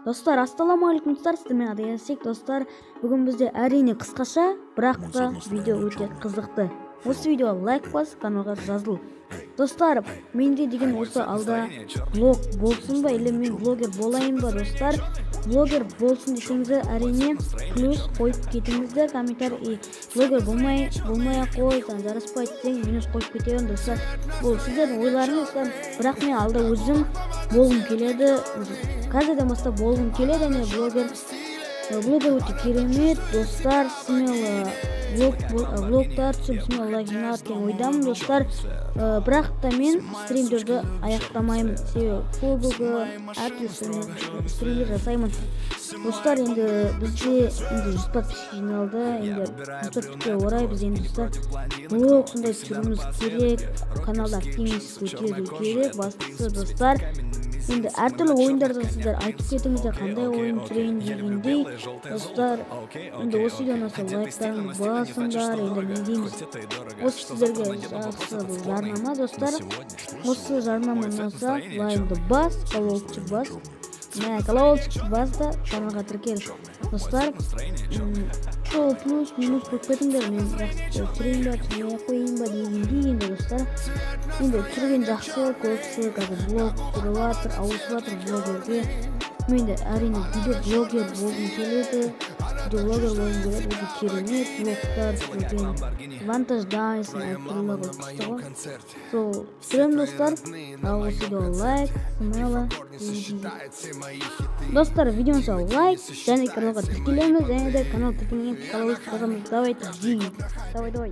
Достар, ассалаумағалейкум достар, сіздермен адайсек достар. Бүгін бізде әрине қысқаша, бірақ та видео өте қызықты. Осы видеоға лайк бас, каналға жазыл. Достар, менде деген осы алда блог болсын ба, или мен блогер болайын ба достар? Блогер болсын десеңіздер, әрине плюс қойып кетіңіздер комментарий. Блогер болмай қой, жараспайды десең минус қойып кетемін достар. Бұл сіздердің ойларыңыз, бірақ мен алда өзім болғым келеді. Қазірден бастап болғым келеді, және блогер өте керемет достар. Смело блогтар түсіп, смело лайк жинап деген ойдамын достар. Бірақ та мен стримдерді аяқтамаймын, себебі көбігі әртүрлі стримдер жасаймын достар. Енді бізде 100 подписчик жиналды, енді 100-ке орай біз енді достар блог сондай түсіруіміз керек, каналда активность көтеру керек. Бастысы достар, енді әртүрлі ойындарды сіздер айтып кетіңіздер, қандай ойын түрейін дегендей достар. Енді осы видеоны лайктарыңды басыңдар. Енді не дейміз, осы сіздерге жақсы бұл жарнама достар. Осы жарнама ұнаса лайкты бас, колокольчик бас, колокольчик бас да каналға тіркел достар. Сол плюс минус қойып кетіңдер, мен жақсы түрейін ба, түрмей қойын ба дегендей енді достар. Енді түрген жақсы, көпші қазір блог түріп жатыр, ауысып жатыр блогерге. Мен де әрине видеоблогер болғым келеді, өте керемет блогтар түсірген монтаждайсың, әртүрлі күшті ғой. Сол түсіремін достар. Ал осы видеоға лайк, смело достар, видеоңызға лайк, және каналға тіркелеміз, және де канал тіркелмеген қалауыз қазамыз. Давайте, давай.